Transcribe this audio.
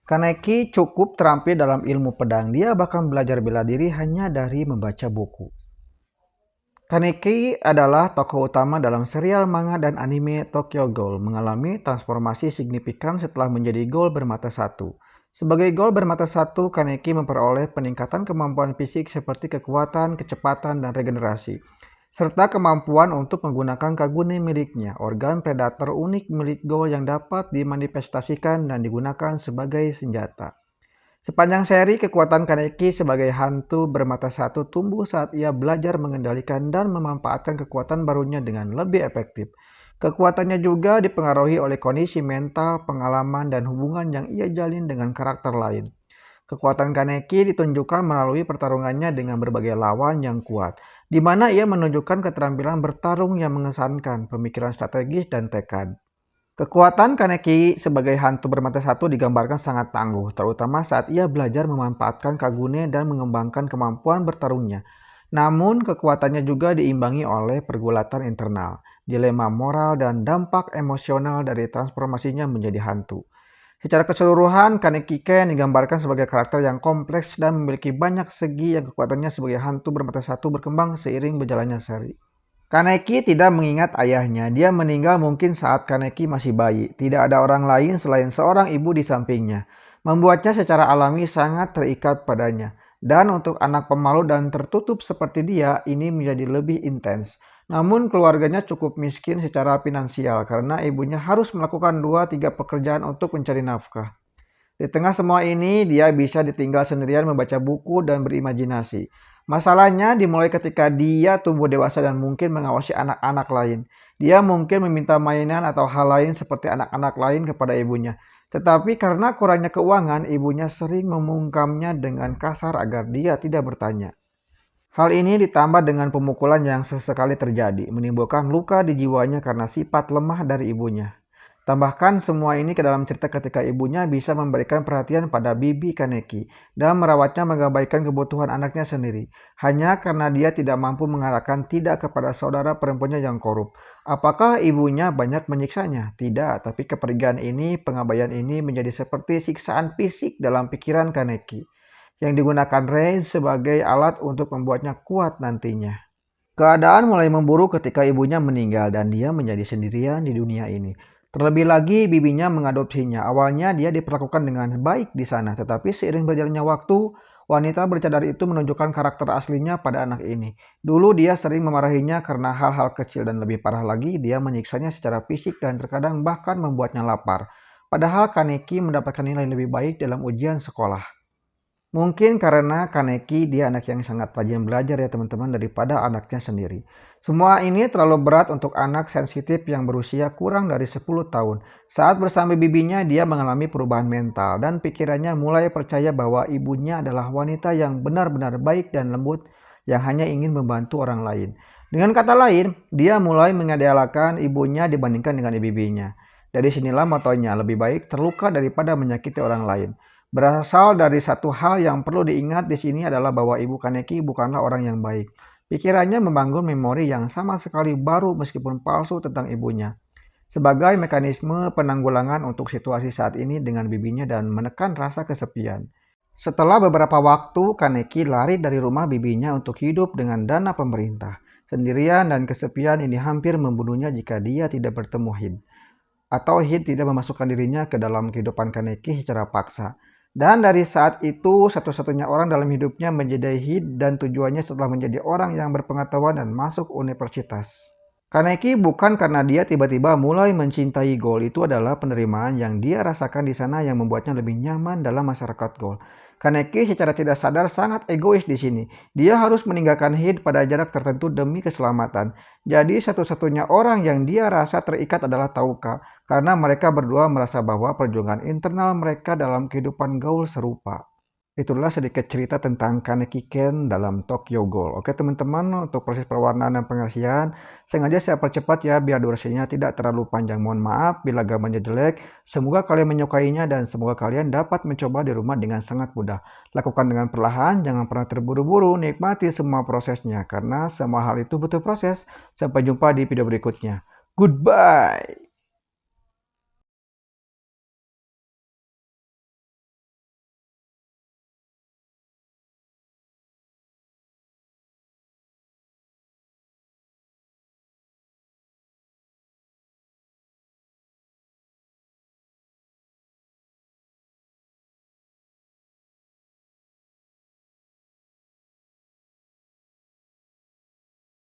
Kaneki cukup terampil dalam ilmu pedang. Dia bahkan belajar bela diri hanya dari membaca buku. Kaneki adalah tokoh utama dalam serial manga dan anime Tokyo Ghoul, mengalami transformasi signifikan setelah menjadi Ghoul bermata satu. Sebagai Ghoul bermata satu, Kaneki memperoleh peningkatan kemampuan fisik seperti kekuatan, kecepatan, dan regenerasi, serta kemampuan untuk menggunakan Kagune miliknya, organ predator unik milik Ghoul yang dapat dimanifestasikan dan digunakan sebagai senjata. Sepanjang seri, kekuatan Kaneki sebagai hantu bermata satu tumbuh saat ia belajar mengendalikan dan memanfaatkan kekuatan barunya dengan lebih efektif. Kekuatannya juga dipengaruhi oleh kondisi mental, pengalaman, dan hubungan yang ia jalin dengan karakter lain. Kekuatan Kaneki ditunjukkan melalui pertarungannya dengan berbagai lawan yang kuat, di mana ia menunjukkan keterampilan bertarung yang mengesankan, pemikiran strategis, dan tekad. Kekuatan Kaneki sebagai hantu bermata satu digambarkan sangat tangguh, terutama saat ia belajar memanfaatkan Kagune dan mengembangkan kemampuan bertarungnya. Namun, kekuatannya juga diimbangi oleh pergulatan internal, dilema moral, dan dampak emosional dari transformasinya menjadi hantu. Secara keseluruhan, Kaneki Ken digambarkan sebagai karakter yang kompleks dan memiliki banyak segi yang kekuatannya sebagai hantu bermata satu berkembang seiring berjalannya seri. Kaneki tidak mengingat ayahnya. Dia meninggal mungkin saat Kaneki masih bayi. Tidak ada orang lain selain seorang ibu di sampingnya, membuatnya secara alami sangat terikat padanya. Dan untuk anak pemalu dan tertutup seperti dia, ini menjadi lebih intens. Namun keluarganya cukup miskin secara finansial karena ibunya harus melakukan 2-3 pekerjaan untuk mencari nafkah. Di tengah semua ini, dia bisa ditinggal sendirian membaca buku dan berimajinasi. Masalahnya dimulai ketika dia tumbuh dewasa dan mungkin mengawasi anak-anak lain. Dia mungkin meminta mainan atau hal lain seperti anak-anak lain kepada ibunya. Tetapi karena kurangnya keuangan, ibunya sering memungkamnya dengan kasar agar dia tidak bertanya. Hal ini ditambah dengan pemukulan yang sesekali terjadi, menimbulkan luka di jiwanya karena sifat lemah dari ibunya. Tambahkan semua ini ke dalam cerita ketika ibunya bisa memberikan perhatian pada Bibi Kaneki dan merawatnya mengabaikan kebutuhan anaknya sendiri, hanya karena dia tidak mampu mengarahkan tidak kepada saudara perempuannya yang korup. Apakah ibunya banyak menyiksanya? Tidak, tapi kepergian ini, pengabaian ini menjadi seperti siksaan fisik dalam pikiran Kaneki, yang digunakan Rei sebagai alat untuk membuatnya kuat nantinya. Keadaan mulai memburuk ketika ibunya meninggal dan dia menjadi sendirian di dunia ini. Terlebih lagi, bibinya mengadopsinya. Awalnya dia diperlakukan dengan baik di sana, tetapi seiring berjalannya waktu, wanita bercadar itu menunjukkan karakter aslinya pada anak ini. Dulu dia sering memarahinya karena hal-hal kecil dan lebih parah lagi, dia menyiksanya secara fisik dan terkadang bahkan membuatnya lapar. Padahal Kaneki mendapatkan nilai lebih baik dalam ujian sekolah. Mungkin karena Kaneki dia anak yang sangat rajin belajar ya teman-teman daripada anaknya sendiri. Semua ini terlalu berat untuk anak sensitif yang berusia kurang dari 10 tahun. Saat bersama bibinya dia mengalami perubahan mental dan pikirannya mulai percaya bahwa ibunya adalah wanita yang benar-benar baik dan lembut yang hanya ingin membantu orang lain. Dengan kata lain, dia mulai mengidealkan ibunya dibandingkan dengan bibinya. Dari sinilah motonya, lebih baik terluka daripada menyakiti orang lain. Berasal dari satu hal yang perlu diingat di sini adalah bahwa Ibu Kaneki bukanlah orang yang baik. Pikirannya membangun memori yang sama sekali baru meskipun palsu tentang ibunya. Sebagai mekanisme penanggulangan untuk situasi saat ini dengan bibinya dan menekan rasa kesepian. Setelah beberapa waktu, Kaneki lari dari rumah bibinya untuk hidup dengan dana pemerintah. Sendirian dan kesepian ini hampir membunuhnya jika dia tidak bertemu Hid. Atau Hid tidak memasukkan dirinya ke dalam kehidupan Kaneki secara paksa. Dan dari saat itu, satu-satunya orang dalam hidupnya menjadi Hid dan tujuannya setelah menjadi orang yang berpengetahuan dan masuk universitas. Kaneki bukan karena dia tiba-tiba mulai mencintai Gol, itu adalah penerimaan yang dia rasakan di sana yang membuatnya lebih nyaman dalam masyarakat Gol. Kaneki secara tidak sadar sangat egois di sini. Dia harus meninggalkan Hid pada jarak tertentu demi keselamatan. Jadi satu-satunya orang yang dia rasa terikat adalah Tauka, karena mereka berdua merasa bahwa perjuangan internal mereka dalam kehidupan gaul serupa. Itulah sedikit cerita tentang Kaneki Ken dalam Tokyo Ghoul. Oke teman-teman, untuk proses perwarnaan dan pengersian, sengaja saya percepat ya biar durasinya tidak terlalu panjang. Mohon maaf bila gambarnya jelek. Semoga kalian menyukainya dan semoga kalian dapat mencoba di rumah dengan sangat mudah. Lakukan dengan perlahan, jangan pernah terburu-buru, nikmati semua prosesnya. Karena semua hal itu butuh proses. Sampai jumpa di video berikutnya. Goodbye!